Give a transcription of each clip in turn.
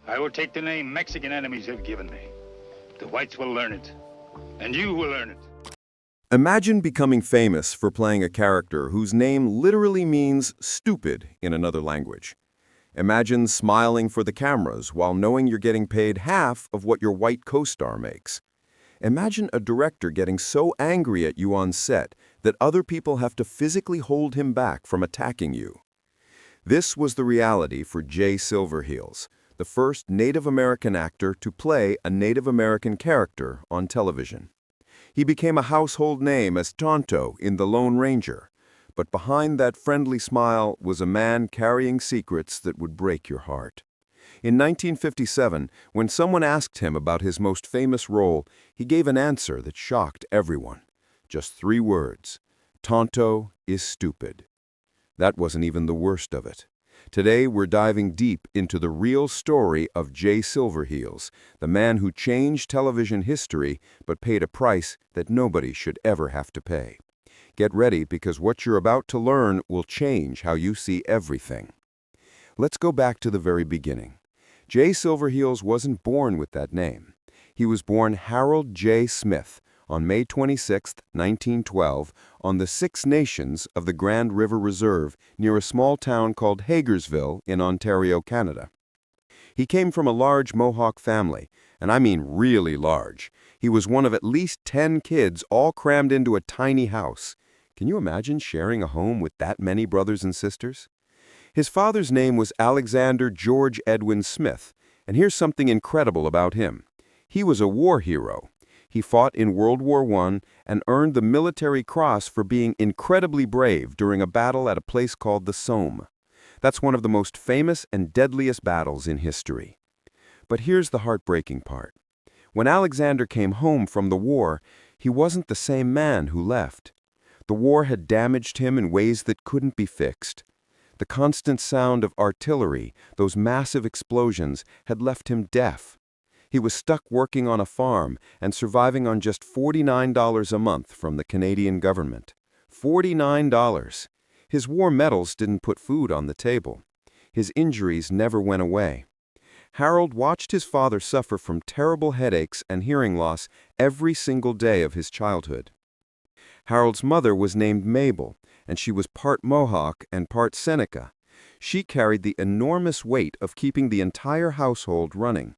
I will take the name Mexican enemies have given me. The whites will learn it, and you will learn it. Imagine becoming famous for playing a character whose name literally means stupid in another language. Imagine smiling for the cameras while knowing you're getting paid half of what your white co-star makes. Imagine a director getting so angry at you on set that other people have to physically hold him back from attacking you. This was the reality for Jay Silverheels, the first Native American actor to play a Native American character on television. He became a household name as Tonto in The Lone Ranger, but behind that friendly smile was a man carrying secrets that would break your heart. In 1957, when someone asked him about his most famous role, he gave an answer that shocked everyone. Just 3 words: Tonto is stupid. That wasn't even the worst of it. Today, we're diving deep into the real story of Jay Silverheels, the man who changed television history but paid a price that nobody should ever have to pay. Get ready, because what you're about to learn will change how you see everything. Let's go back to the very beginning. Jay Silverheels wasn't born with that name. He was born Harold J. Smith on May 26, 1912, on the Six Nations of the Grand River Reserve near a small town called Hagersville in Ontario, Canada. He came from a large Mohawk family, and I mean really large. He was one of at least 10 kids all crammed into a tiny house. Can you imagine sharing a home with that many brothers and sisters? His father's name was Alexander George Edwin Smith, and here's something incredible about him. He was a war hero. He fought in World War I and earned the Military Cross for being incredibly brave during a battle at a place called the Somme. That's one of the most famous and deadliest battles in history. But here's the heartbreaking part. When Alexander came home from the war, he wasn't the same man who left. The war had damaged him in ways that couldn't be fixed. The constant sound of artillery, those massive explosions, had left him deaf. He was stuck working on a farm and surviving on just $49 a month from the Canadian government. $49. His war medals didn't put food on the table. His injuries never went away. Harold watched his father suffer from terrible headaches and hearing loss every single day of his childhood. Harold's mother was named Mabel, and she was part Mohawk and part Seneca. She carried the enormous weight of keeping the entire household running.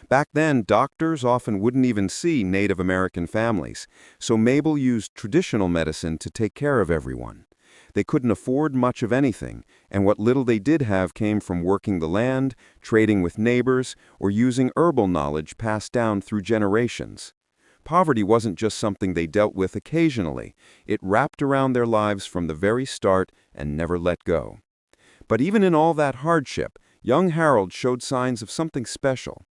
Back then, doctors often wouldn't even see Native American families, so Mabel used traditional medicine to take care of everyone. They couldn't afford much of anything, and what little they did have came from working the land, trading with neighbors, or using herbal knowledge passed down through generations. Poverty wasn't just something they dealt with occasionally. It wrapped around their lives from the very start and never let go. But even in all that hardship, young Harold showed signs of something special.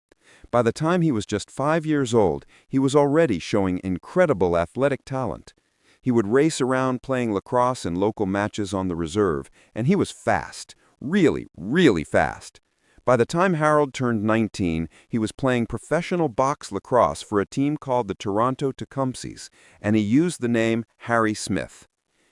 By the time he was just 5 years old, he was already showing incredible athletic talent. He would race around playing lacrosse in local matches on the reserve, and he was fast, really, really fast. By the time Harold turned 19, he was playing professional box lacrosse for a team called the Toronto Tecumsehs, and he used the name Harry Smith.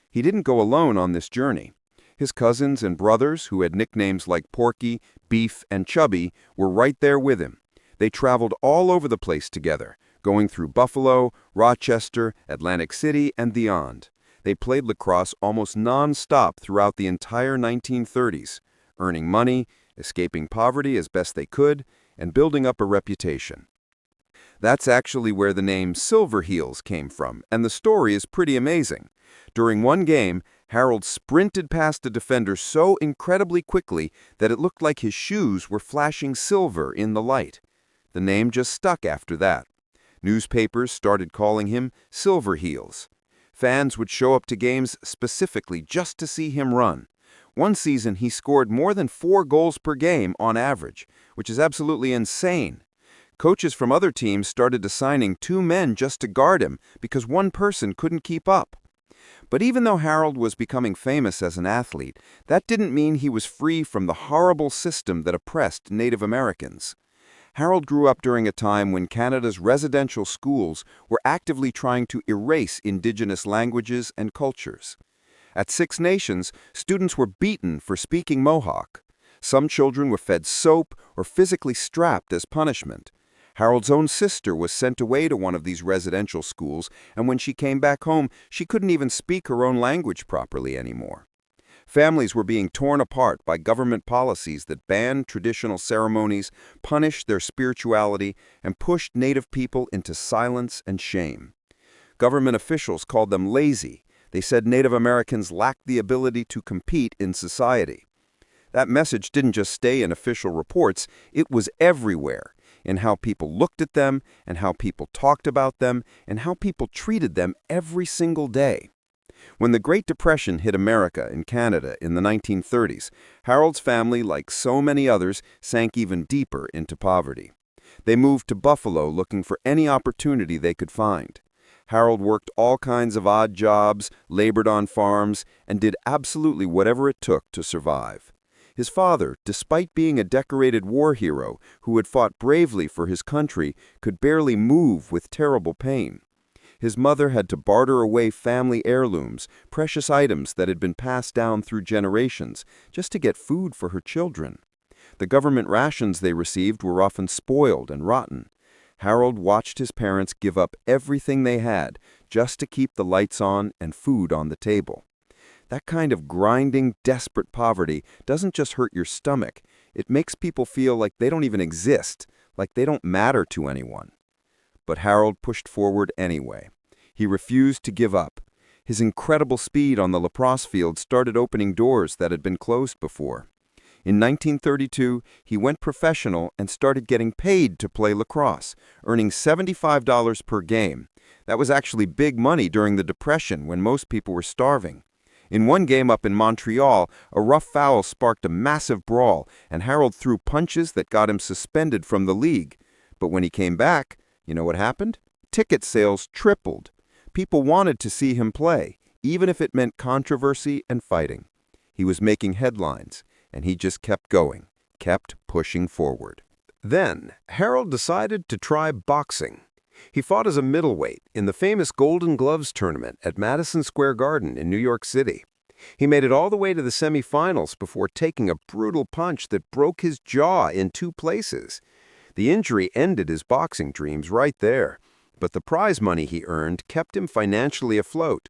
He didn't go alone on this journey. His cousins and brothers, who had nicknames like Porky, Beef, and Chubby, were right there with him. They traveled all over the place together, going through Buffalo, Rochester, Atlantic City, and beyond. They played lacrosse almost non-stop throughout the entire 1930s, earning money, escaping poverty as best they could, and building up a reputation. That's actually where the name Silverheels came from, and the story is pretty amazing. During one game, Harold sprinted past a defender so incredibly quickly that it looked like his shoes were flashing silver in the light. The name just stuck after that. Newspapers started calling him Silverheels. Fans would show up to games specifically just to see him run. One season, he scored more than 4 goals per game on average, which is absolutely insane. Coaches from other teams started assigning 2 men just to guard him because one person couldn't keep up. But even though Harold was becoming famous as an athlete, that didn't mean he was free from the horrible system that oppressed Native Americans. Harold grew up during a time when Canada's residential schools were actively trying to erase Indigenous languages and cultures. At Six Nations, students were beaten for speaking Mohawk. Some children were fed soap or physically strapped as punishment. Harold's own sister was sent away to one of these residential schools, and when she came back home, she couldn't even speak her own language properly anymore. Families were being torn apart by government policies that banned traditional ceremonies, punished their spirituality, and pushed Native people into silence and shame. Government officials called them lazy. They said Native Americans lacked the ability to compete in society. That message didn't just stay in official reports, it was everywhere, in how people looked at them, and how people talked about them, and how people treated them every single day. When the Great Depression hit America and Canada in the 1930s, Harold's family, like so many others, sank even deeper into poverty. They moved to Buffalo looking for any opportunity they could find. Harold worked all kinds of odd jobs, labored on farms, and did absolutely whatever it took to survive. His father, despite being a decorated war hero who had fought bravely for his country, could barely move with terrible pain. His mother had to barter away family heirlooms, precious items that had been passed down through generations, just to get food for her children. The government rations they received were often spoiled and rotten. Harold watched his parents give up everything they had just to keep the lights on and food on the table. That kind of grinding, desperate poverty doesn't just hurt your stomach. It makes people feel like they don't even exist, like they don't matter to anyone. But Harold pushed forward anyway. He refused to give up. His incredible speed on the lacrosse field started opening doors that had been closed before. In 1932, he went professional and started getting paid to play lacrosse, earning $75 per game. That was actually big money during the Depression when most people were starving. In one game up in Montreal, a rough foul sparked a massive brawl, and Harold threw punches that got him suspended from the league. But when he came back, you know what happened? Ticket sales tripled. People wanted to see him play, even if it meant controversy and fighting. He was making headlines, and he just kept going, kept pushing forward. Then, Harold decided to try boxing. He fought as a middleweight in the famous Golden Gloves tournament at Madison Square Garden in New York City. He made it all the way to the semifinals before taking a brutal punch that broke his jaw in 2 places. The injury ended his boxing dreams right there, but the prize money he earned kept him financially afloat.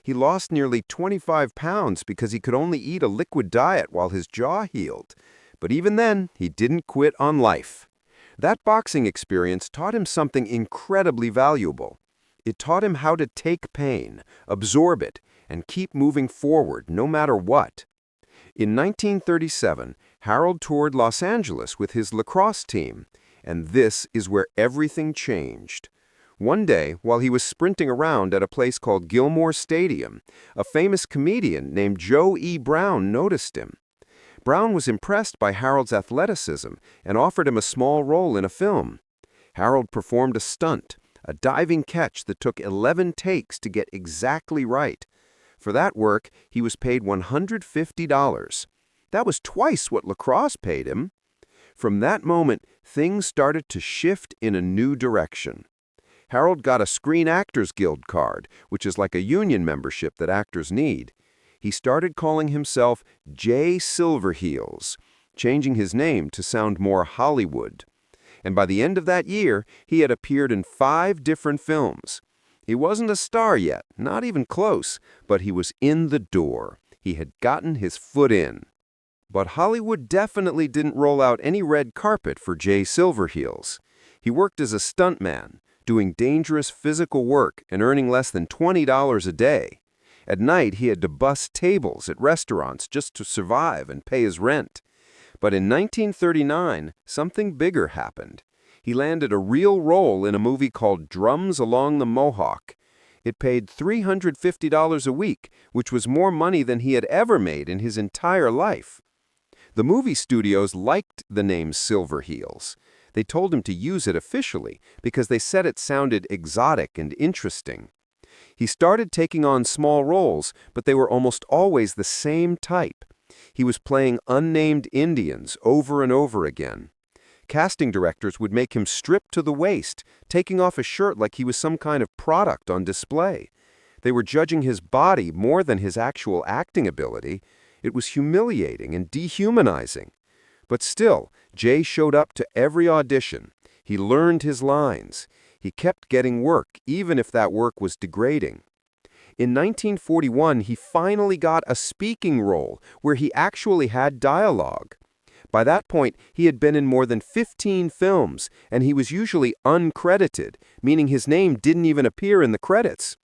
He lost nearly 25 pounds because he could only eat a liquid diet while his jaw healed. But even then, he didn't quit on life. That boxing experience taught him something incredibly valuable. It taught him how to take pain, absorb it, and keep moving forward no matter what. In 1937, Harold toured Los Angeles with his lacrosse team, and this is where everything changed. One day, while he was sprinting around at a place called Gilmore Stadium, a famous comedian named Joe E. Brown noticed him. Brown was impressed by Harold's athleticism and offered him a small role in a film. Harold performed a stunt, a diving catch that took 11 takes to get exactly right. For that work, he was paid $150. That was twice what lacrosse paid him. From that moment, things started to shift in a new direction. Harold got a Screen Actors Guild card, which is like a union membership that actors need. He started calling himself J. Silverheels, changing his name to sound more Hollywood. And by the end of that year, he had appeared in 5 different films. He wasn't a star yet, not even close, but he was in the door. He had gotten his foot in. But Hollywood definitely didn't roll out any red carpet for J. Silverheels. He worked as a stuntman, doing dangerous physical work and earning less than $20 a day. At night, he had to bus tables at restaurants just to survive and pay his rent. But in 1939, something bigger happened. He landed a real role in a movie called Drums Along the Mohawk. It paid $350 a week, which was more money than he had ever made in his entire life. The movie studios liked the name Silverheels. They told him to use it officially because they said it sounded exotic and interesting. He started taking on small roles, but they were almost always the same type. He was playing unnamed Indians over and over again. Casting directors would make him strip to the waist, taking off his shirt like he was some kind of product on display. They were judging his body more than his actual acting ability. It was humiliating and dehumanizing. But still, Jay showed up to every audition. He learned his lines. He kept getting work, even if that work was degrading. In 1941, he finally got a speaking role where he actually had dialogue. By that point, he had been in more than 15 films, and he was usually uncredited, meaning his name didn't even appear in the credits.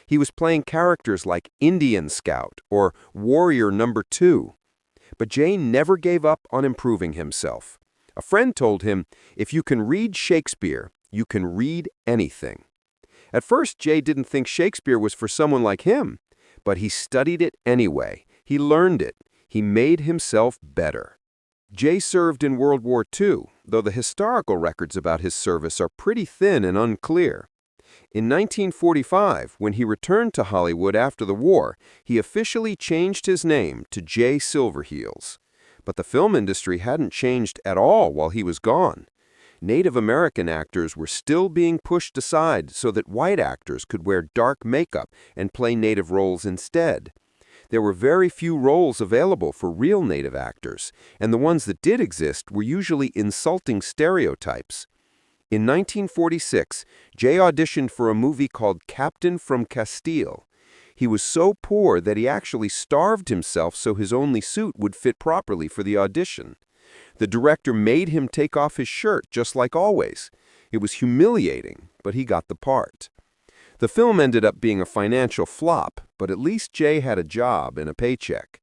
He was playing characters like Indian Scout or Warrior Number 2. But Jay never gave up on improving himself. A friend told him, "If you can read Shakespeare, you can read anything." At first, Jay didn't think Shakespeare was for someone like him, but he studied it anyway. He learned it. He made himself better. Jay served in World War II, though the historical records about his service are pretty thin and unclear. In 1945, when he returned to Hollywood after the war, he officially changed his name to Jay Silverheels. But the film industry hadn't changed at all while he was gone. Native American actors were still being pushed aside so that white actors could wear dark makeup and play native roles instead. There were very few roles available for real native actors, and the ones that did exist were usually insulting stereotypes. In 1946, Jay auditioned for a movie called Captain from Castile. He was so poor that he actually starved himself so his only suit would fit properly for the audition. The director made him take off his shirt just like always. It was humiliating, but he got the part. The film ended up being a financial flop, but at least Jay had a job and a paycheck.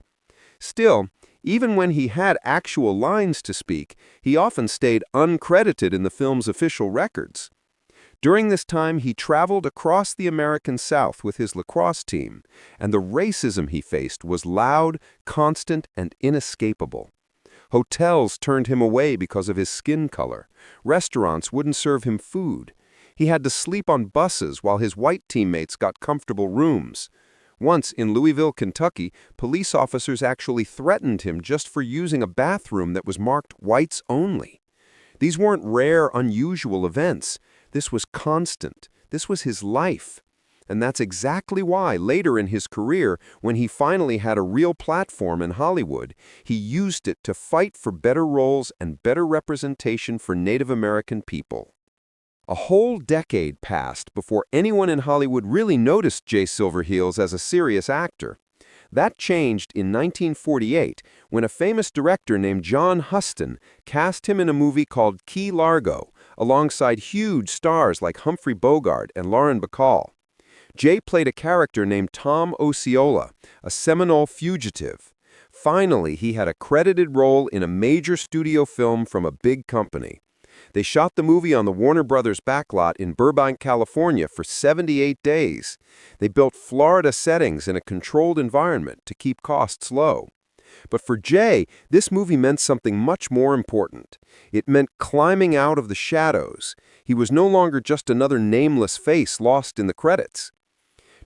Still, even when he had actual lines to speak, he often stayed uncredited in the film's official records. During this time, he traveled across the American South with his lacrosse team, and the racism he faced was loud, constant, and inescapable. Hotels turned him away because of his skin color. Restaurants wouldn't serve him food. He had to sleep on buses while his white teammates got comfortable rooms. Once, in Louisville, Kentucky, police officers actually threatened him just for using a bathroom that was marked whites only. These weren't rare, unusual events. This was constant. This was his life. And that's exactly why, later in his career, when he finally had a real platform in Hollywood, he used it to fight for better roles and better representation for Native American people. A whole decade passed before anyone in Hollywood really noticed Jay Silverheels as a serious actor. That changed in 1948 when a famous director named John Huston cast him in a movie called Key Largo, alongside huge stars like Humphrey Bogart and Lauren Bacall. Jay played a character named Tom Osceola, a Seminole fugitive. Finally, he had a credited role in a major studio film from a big company. They shot the movie on the Warner Brothers backlot in Burbank, California for 78 days. They built Florida settings in a controlled environment to keep costs low. But for Jay, this movie meant something much more important. It meant climbing out of the shadows. He was no longer just another nameless face lost in the credits.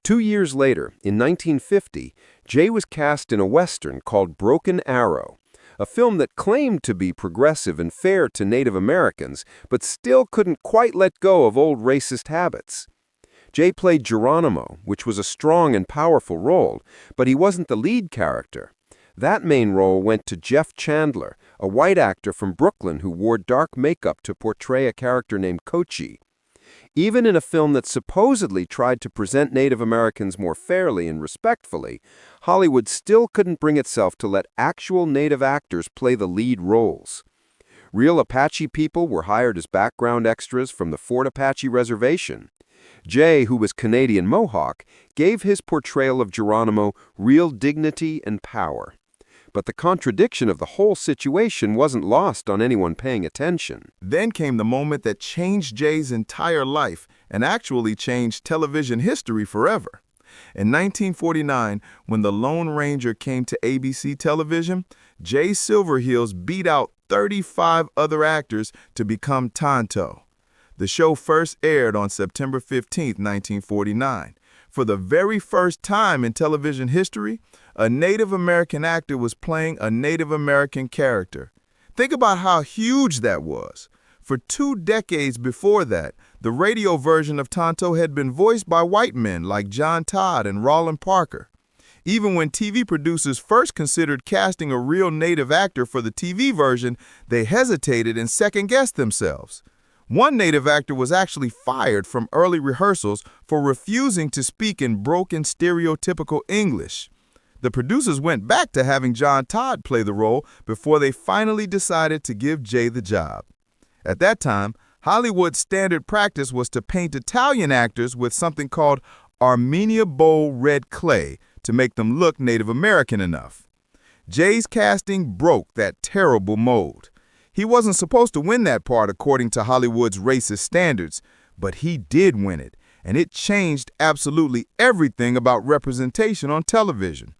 2 years later, in 1950, Jay was cast in a Western called Broken Arrow, a film that claimed to be progressive and fair to Native Americans, but still couldn't quite let go of old racist habits. Jay played Geronimo, which was a strong and powerful role, but he wasn't the lead character. That main role went to Jeff Chandler, a white actor from Brooklyn who wore dark makeup to portray a character named Cochi. Even in a film that supposedly tried to present Native Americans more fairly and respectfully, Hollywood still couldn't bring itself to let actual Native actors play the lead roles. Real Apache people were hired as background extras from the Fort Apache Reservation. Jay, who was Canadian Mohawk, gave his portrayal of Geronimo real dignity and power. But the contradiction of the whole situation wasn't lost on anyone paying attention. Then came the moment that changed Jay's entire life and actually changed television history forever. In 1949, when The Lone Ranger came to ABC television, Jay Silverheels beat out 35 other actors to become Tonto. The show first aired on September 15, 1949. For the very first time in television history, a Native American actor was playing a Native American character. Think about how huge that was. For 2 decades before that, the radio version of Tonto had been voiced by white men like John Todd and Roland Parker. Even when TV producers first considered casting a real native actor for the TV version, they hesitated and second-guessed themselves. One native actor was actually fired from early rehearsals for refusing to speak in broken stereotypical English. The producers went back to having John Todd play the role before they finally decided to give Jay the job. At that time, Hollywood's standard practice was to paint Italian actors with something called Armenia Bowl red clay to make them look Native American enough. Jay's casting broke that terrible mold. He wasn't supposed to win that part according to Hollywood's racist standards, but he did win it, and it changed absolutely everything about representation on television.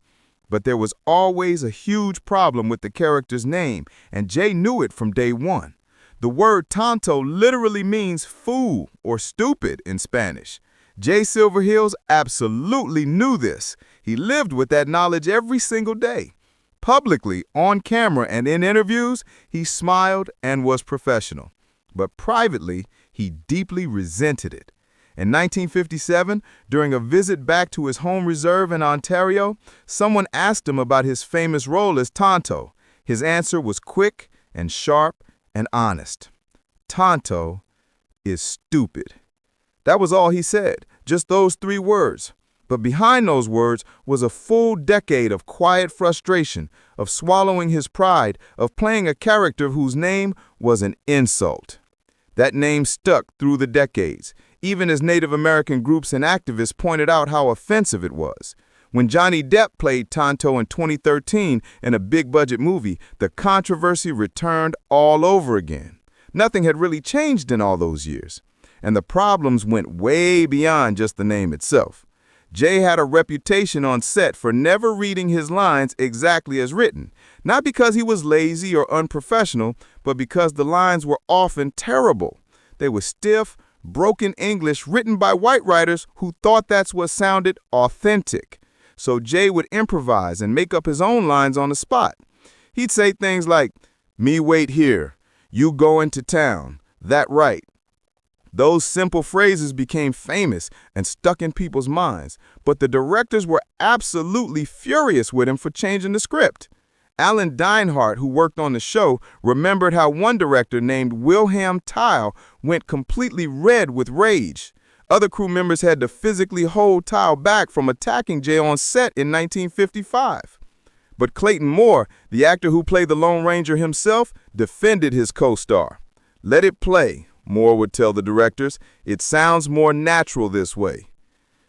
But there was always a huge problem with the character's name, and Jay knew it from day one. The word Tonto literally means fool or stupid in Spanish. Jay Silverheels absolutely knew this. He lived with that knowledge every single day. Publicly, on camera, and in interviews, he smiled and was professional. But privately, he deeply resented it. In 1957, during a visit back to his home reserve in Ontario, someone asked him about his famous role as Tonto. His answer was quick and sharp and honest. Tonto is stupid. That was all he said, just those 3 words. But behind those words was a full decade of quiet frustration, of swallowing his pride, of playing a character whose name was an insult. That name stuck through the decades, even as Native American groups and activists pointed out how offensive it was. When Johnny Depp played Tonto in 2013 in a big-budget movie, the controversy returned all over again. Nothing had really changed in all those years, and the problems went way beyond just the name itself. Jay had a reputation on set for never reading his lines exactly as written, not because he was lazy or unprofessional, but because the lines were often terrible. They were stiff, broken English written by white writers who thought that's what sounded authentic. So Jay would improvise and make up his own lines on the spot. He'd say things like, "Me wait here, you go into town, that right." Those simple phrases became famous and stuck in people's minds, but the directors were absolutely furious with him for changing the script. Alan Dinehart, who worked on the show, remembered how one director named Wilhelm Tile went completely red with rage. Other crew members had to physically hold Tile back from attacking Jay on set in 1955. But Clayton Moore, the actor who played the Lone Ranger himself, defended his co-star. "Let it play," Moore would tell the directors. "It sounds more natural this way."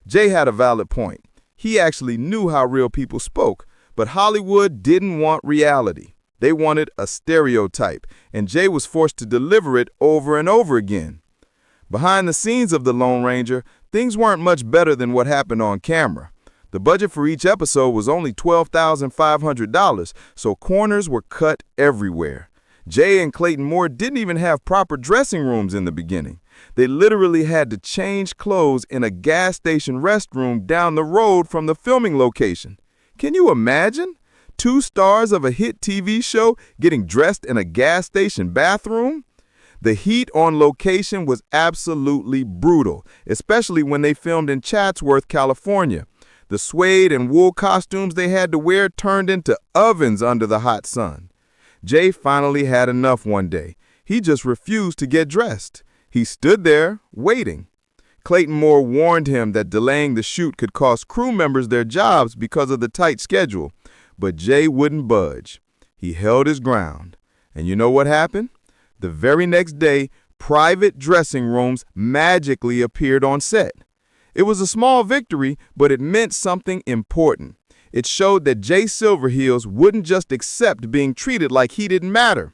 Jay had a valid point. He actually knew how real people spoke, but Hollywood didn't want reality. They wanted a stereotype, and Jay was forced to deliver it over and over again. Behind the scenes of The Lone Ranger, things weren't much better than what happened on camera. The budget for each episode was only $12,500, so corners were cut everywhere. Jay and Clayton Moore didn't even have proper dressing rooms in the beginning. They literally had to change clothes in a gas station restroom down the road from the filming location. Can you imagine? 2 stars of a hit TV show getting dressed in a gas station bathroom? The heat on location was absolutely brutal, especially when they filmed in Chatsworth, California. The suede and wool costumes they had to wear turned into ovens under the hot sun. Jay finally had enough one day. He just refused to get dressed. He stood there, waiting. Clayton Moore warned him that delaying the shoot could cost crew members their jobs because of the tight schedule. But Jay wouldn't budge. He held his ground. And you know what happened? The very next day, private dressing rooms magically appeared on set. It was a small victory, but it meant something important. It showed that Jay Silverheels wouldn't just accept being treated like he didn't matter.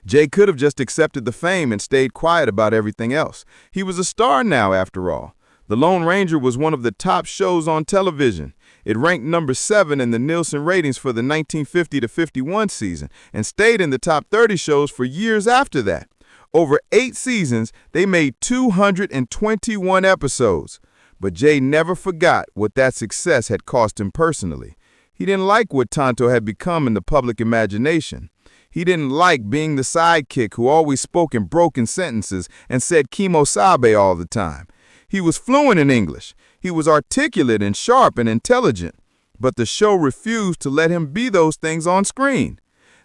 Jay could have just accepted the fame and stayed quiet about everything else. He was a star now, after all. The Lone Ranger was one of the top shows on television. It ranked number 7 in the Nielsen ratings for the 1950 to 51 season and stayed in the top 30 shows for years after that. Over 8 seasons, they made 221 episodes. But Jay never forgot what that success had cost him personally. He didn't like what Tonto had become in the public imagination. He didn't like being the sidekick who always spoke in broken sentences and said "kimosabe" all the time. He was fluent in English. He was articulate and sharp and intelligent. but the show refused to let him be those things on screen.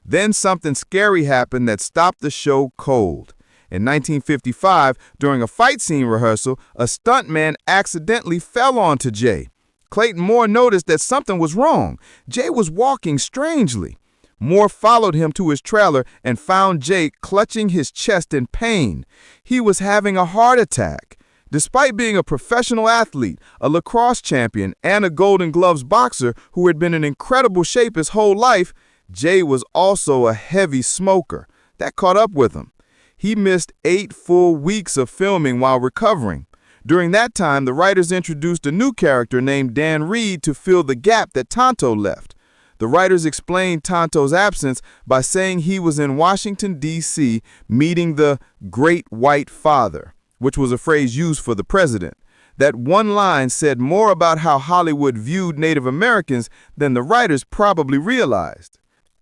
Then something scary happened that stopped the show cold. In 1955, during a fight scene rehearsal, a stuntman accidentally fell onto Jay. Clayton Moore noticed that something was wrong. Jay was walking strangely. Moore followed him to his trailer and found Jay clutching his chest in pain. He was having a heart attack. Despite being a professional athlete, a lacrosse champion, and a Golden Gloves boxer who had been in incredible shape his whole life, Jay was also a heavy smoker. That caught up with him. He missed 8 full weeks of filming while recovering. During that time, the writers introduced a new character named Dan Reed to fill the gap that Tonto left. The writers explained Tonto's absence by saying he was in Washington, D.C., meeting the Great White Father, which was a phrase used for the president. That one line said more about how Hollywood viewed Native Americans than the writers probably realized.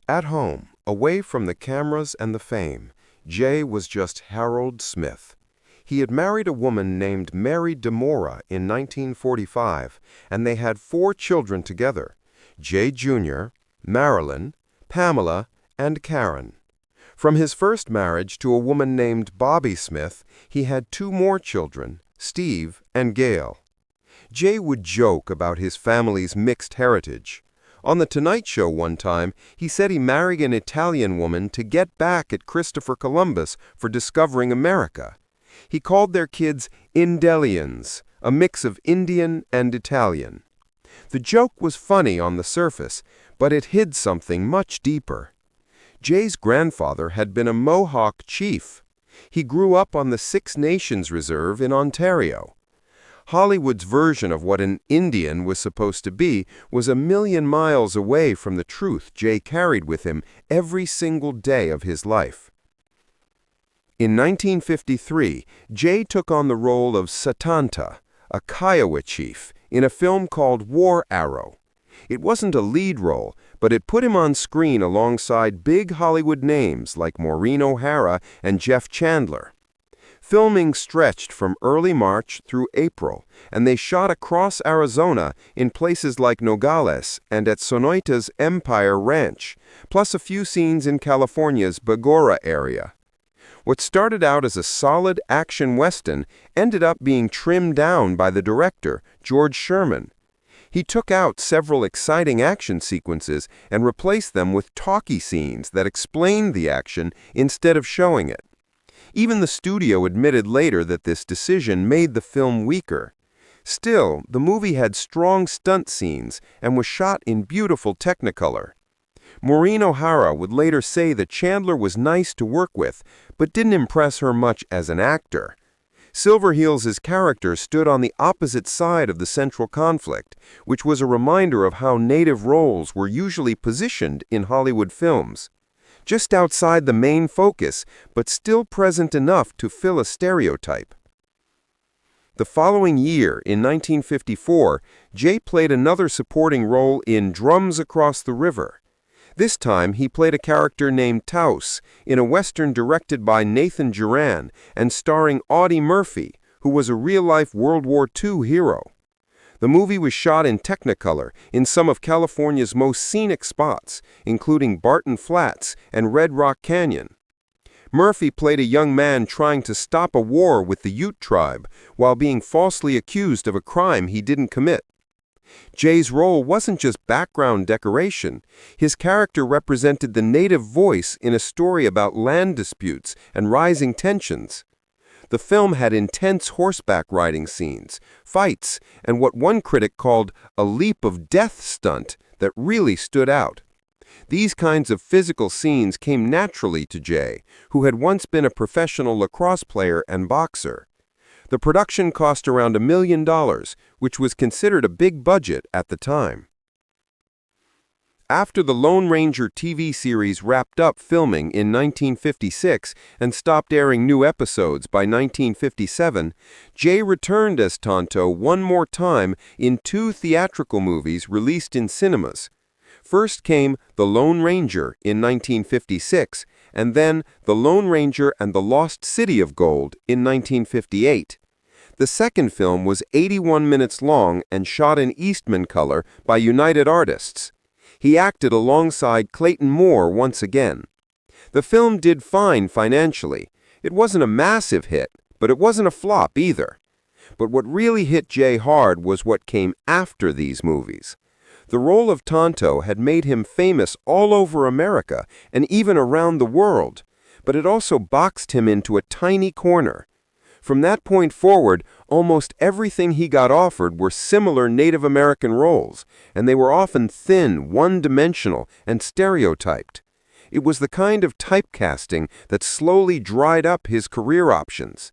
At home, away from the cameras and the fame, Jay was just Harold Smith. He had married a woman named Mary DeMora in 1945, and they had 4 children together: Jay Jr., Marilyn, Pamela, and Karen. From his first marriage to a woman named Bobby Smith, he had 2 more children, Steve and Gail. Jay would joke about his family's mixed heritage. On The Tonight Show one time, he said he married an Italian woman to get back at Christopher Columbus for discovering America. He called their kids Indelians, a mix of Indian and Italian. The joke was funny on the surface, but it hid something much deeper. Jay's grandfather had been a Mohawk chief. He grew up on the Six Nations Reserve in Ontario. Hollywood's version of what an Indian was supposed to be was a million miles away from the truth Jay carried with him every single day of his life. In 1953, Jay took on the role of Satanta, a Kiowa chief, in a film called War Arrow. It wasn't a lead role, but it put him on screen alongside big Hollywood names like Maureen O'Hara and Jeff Chandler. Filming stretched from early March through April, and they shot across Arizona in places like Nogales and at Sonoita's Empire Ranch, plus a few scenes in California's Bagora area. What started out as a solid action western ended up being trimmed down by the director, George Sherman. He took out several exciting action sequences and replaced them with talkie scenes that explained the action instead of showing it. Even the studio admitted later that this decision made the film weaker. Still, the movie had strong stunt scenes and was shot in beautiful Technicolor. Maureen O'Hara would later say that Chandler was nice to work with, but didn't impress her much as an actor. Silverheels' character stood on the opposite side of the central conflict, which was a reminder of how native roles were usually positioned in Hollywood films. Just outside the main focus, but still present enough to fill a stereotype. The following year, in 1954, Jay played another supporting role in Drums Across the River. This time, he played a character named Taos in a western directed by Nathan Duran and starring Audie Murphy, who was a real-life World War II hero. The movie was shot in Technicolor in some of California's most scenic spots, including Barton Flats and Red Rock Canyon. Murphy played a young man trying to stop a war with the Ute tribe while being falsely accused of a crime he didn't commit. Jay's role wasn't just background decoration. His character represented the native voice in a story about land disputes and rising tensions. The film had intense horseback riding scenes, fights, and what one critic called a leap of death stunt that really stood out. These kinds of physical scenes came naturally to Jay, who had once been a professional lacrosse player and boxer. The production cost around $1 million, which was considered a big budget at the time. After the Lone Ranger TV series wrapped up filming in 1956 and stopped airing new episodes by 1957, Jay returned as Tonto one more time in 2 theatrical movies released in cinemas. First came The Lone Ranger in 1956, and then The Lone Ranger and the Lost City of Gold in 1958. The second film was 81 minutes long and shot in Eastman color by United Artists. He acted alongside Clayton Moore once again. The film did fine financially. It wasn't a massive hit, but it wasn't a flop either. But what really hit Jay hard was what came after these movies. The role of Tonto had made him famous all over America and even around the world, but it also boxed him into a tiny corner. From that point forward, almost everything he got offered were similar Native American roles, and they were often thin, one-dimensional, and stereotyped. It was the kind of typecasting that slowly dried up his career options.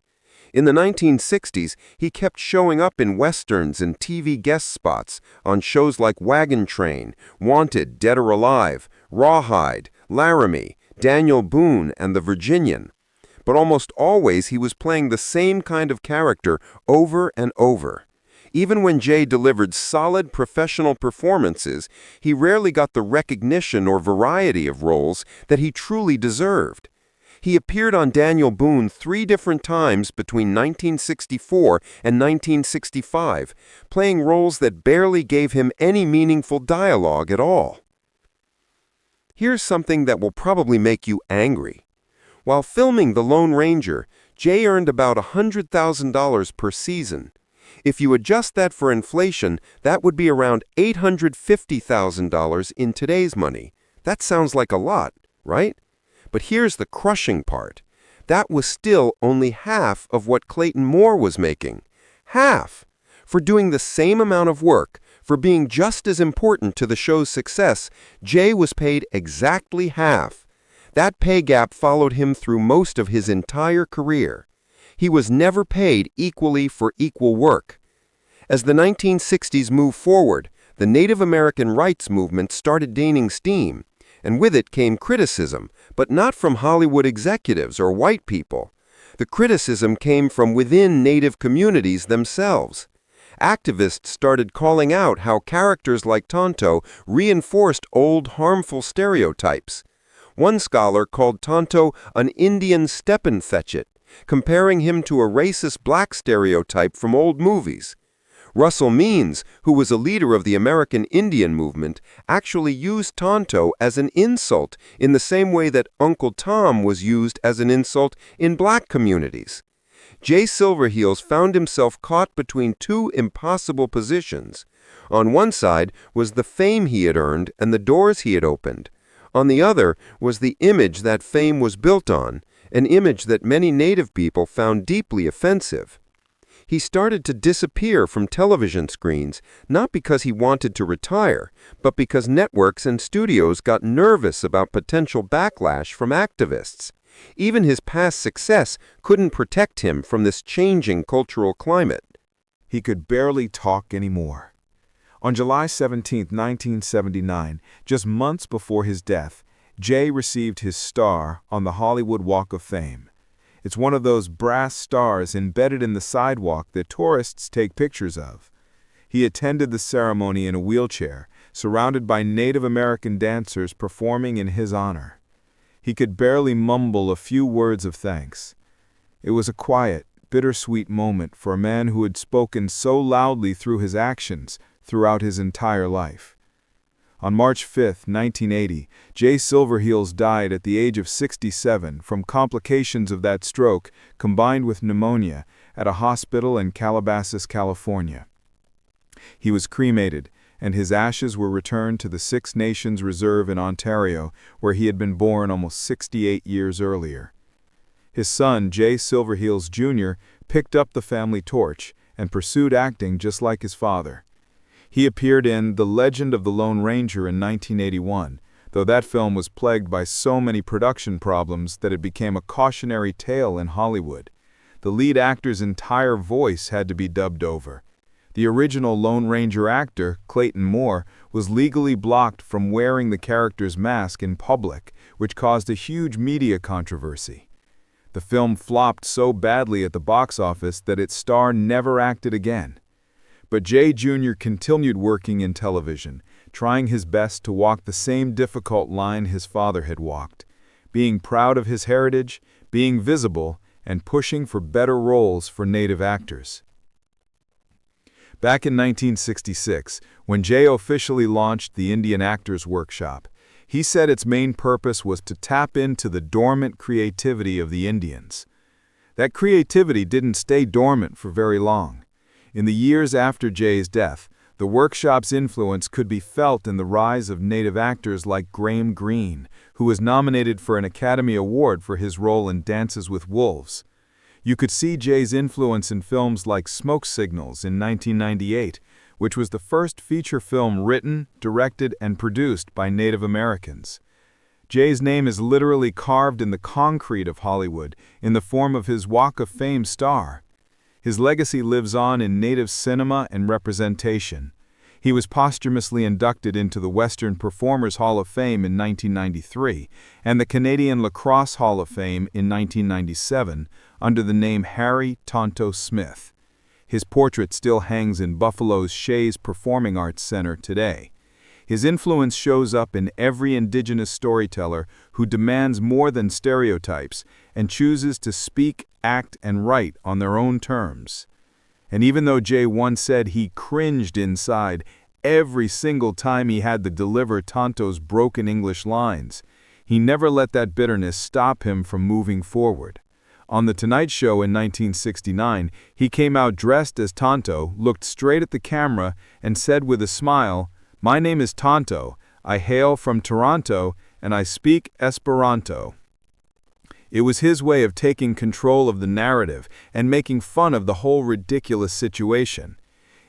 In the 1960s, he kept showing up in westerns and TV guest spots on shows like Wagon Train, Wanted, Dead or Alive, Rawhide, Laramie, Daniel Boone, and The Virginian. But almost always he was playing the same kind of character over and over. Even when Jay delivered solid professional performances, he rarely got the recognition or variety of roles that he truly deserved. He appeared on Daniel Boone 3 different times between 1964 and 1965, playing roles that barely gave him any meaningful dialogue at all. Here's something that will probably make you angry. While filming The Lone Ranger, Jay earned about $100,000 per season. If you adjust that for inflation, that would be around $850,000 in today's money. That sounds like a lot, right? But here's the crushing part. That was still only half of what Clayton Moore was making. Half! For doing the same amount of work, for being just as important to the show's success, Jay was paid exactly half. That pay gap followed him through most of his entire career. He was never paid equally for equal work. As the 1960s moved forward, the Native American rights movement started gaining steam, and with it came criticism, but not from Hollywood executives or white people. The criticism came from within Native communities themselves. Activists started calling out how characters like Tonto reinforced old harmful stereotypes. One scholar called Tonto an Indian Steppenfetchit, comparing him to a racist black stereotype from old movies. Russell Means, who was a leader of the American Indian movement, actually used Tonto as an insult in the same way that Uncle Tom was used as an insult in black communities. Jay Silverheels found himself caught between 2 impossible positions. On one side was the fame he had earned and the doors he had opened. On the other was the image that fame was built on, an image that many Native people found deeply offensive. He started to disappear from television screens, not because he wanted to retire, but because networks and studios got nervous about potential backlash from activists. Even his past success couldn't protect him from this changing cultural climate. He could barely talk anymore. On July 17, 1979, just months before his death, Jay received his star on the Hollywood Walk of Fame. It's one of those brass stars embedded in the sidewalk that tourists take pictures of. He attended the ceremony in a wheelchair, surrounded by Native American dancers performing in his honor. He could barely mumble a few words of thanks. It was a quiet, bittersweet moment for a man who had spoken so loudly through his actions throughout his entire life. On March 5, 1980, Jay Silverheels died at the age of 67 from complications of that stroke combined with pneumonia at a hospital in Calabasas, California. He was cremated, and his ashes were returned to the Six Nations Reserve in Ontario, where he had been born almost 68 years earlier. His son, Jay Silverheels Jr., picked up the family torch and pursued acting just like his father. He appeared in The Legend of the Lone Ranger in 1981, though that film was plagued by so many production problems that it became a cautionary tale in Hollywood. The lead actor's entire voice had to be dubbed over. The original Lone Ranger actor, Clayton Moore, was legally blocked from wearing the character's mask in public, which caused a huge media controversy. The film flopped so badly at the box office that its star never acted again. But Jay Jr. continued working in television, trying his best to walk the same difficult line his father had walked, being proud of his heritage, being visible, and pushing for better roles for Native actors. Back in 1966, when Jay officially launched the Indian Actors Workshop, he said its main purpose was to tap into the dormant creativity of the Indians. That creativity didn't stay dormant for very long. In the years after Jay's death, the workshop's influence could be felt in the rise of native actors like Graham Greene, who was nominated for an Academy Award for his role in Dances with Wolves. You could see Jay's influence in films like Smoke Signals in 1998, which was the first feature film written, directed, and produced by Native Americans. Jay's name is literally carved in the concrete of Hollywood in the form of his Walk of Fame star. His legacy lives on in Native cinema and representation. He was posthumously inducted into the Western Performers Hall of Fame in 1993 and the Canadian Lacrosse Hall of Fame in 1997 under the name Harry Tonto Smith. His portrait still hangs in Buffalo's Shays Performing Arts Center today. His influence shows up in every Indigenous storyteller who demands more than stereotypes and chooses to speak, act, and write on their own terms. And even though Jay once said he cringed inside every single time he had to deliver Tonto's broken English lines, he never let that bitterness stop him from moving forward. On The Tonight Show in 1969, he came out dressed as Tonto, looked straight at the camera, and said with a smile, "My name is Tonto, I hail from Toronto, and I speak Esperanto." It was his way of taking control of the narrative and making fun of the whole ridiculous situation.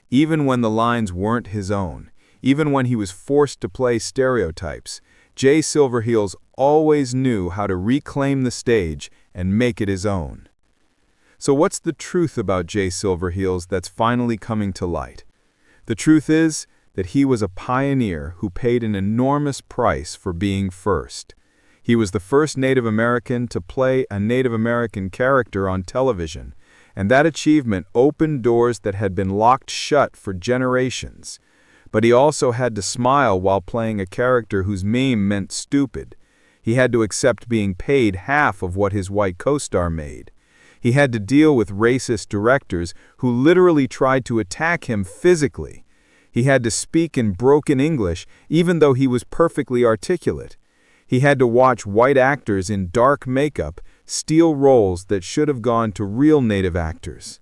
Even when the lines weren't his own, even when he was forced to play stereotypes, Jay Silverheels always knew how to reclaim the stage and make it his own. So what's the truth about Jay Silverheels that's finally coming to light? The truth is that he was a pioneer who paid an enormous price for being first. He was the first Native American to play a Native American character on television, and that achievement opened doors that had been locked shut for generations. But he also had to smile while playing a character whose meme meant stupid. He had to accept being paid half of what his white co-star made. He had to deal with racist directors who literally tried to attack him physically. He had to speak in broken English even though he was perfectly articulate. He had to watch white actors in dark makeup steal roles that should have gone to real Native actors.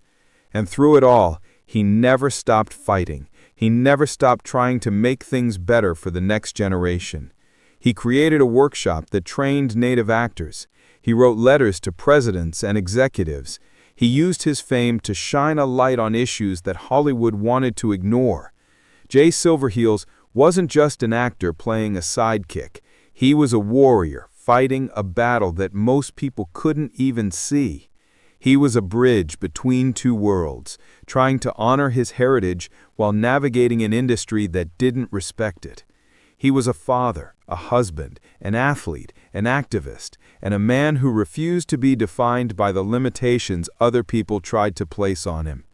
And through it all, he never stopped fighting. He never stopped trying to make things better for the next generation. He created a workshop that trained Native actors. He wrote letters to presidents and executives. He used his fame to shine a light on issues that Hollywood wanted to ignore. Jay Silverheels wasn't just an actor playing a sidekick. He was a warrior fighting a battle that most people couldn't even see. He was a bridge between two worlds, trying to honor his heritage while navigating an industry that didn't respect it. He was a father, a husband, an athlete, an activist, and a man who refused to be defined by the limitations other people tried to place on him.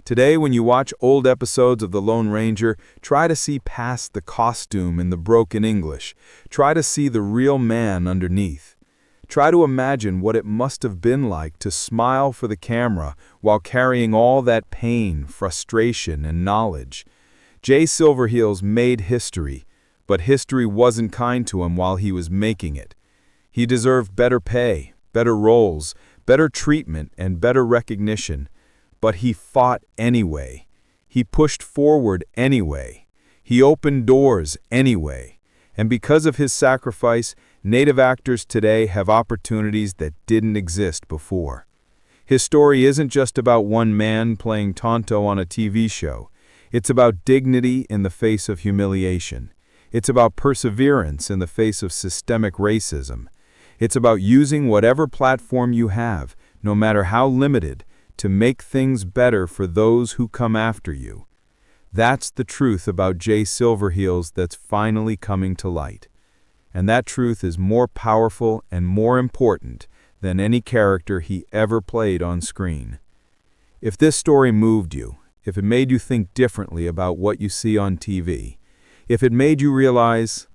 Today, when you watch old episodes of The Lone Ranger, try to see past the costume and the broken English. Try to see the real man underneath. Try to imagine what it must have been like to smile for the camera while carrying all that pain, frustration, and knowledge. Jay Silverheels made history, but history wasn't kind to him while he was making it. He deserved better pay, better roles, better treatment, and better recognition. But he fought anyway. He pushed forward anyway. He opened doors anyway. And because of his sacrifice, Native actors today have opportunities that didn't exist before. His story isn't just about one man playing Tonto on a TV show. It's about dignity in the face of humiliation. It's about perseverance in the face of systemic racism. It's about using whatever platform you have, no matter how limited, to make things better for those who come after you. That's the truth about Jay Silverheels that's finally coming to light. And that truth is more powerful and more important than any character he ever played on screen. If this story moved you, if it made you think differently about what you see on TV, if it made you realize,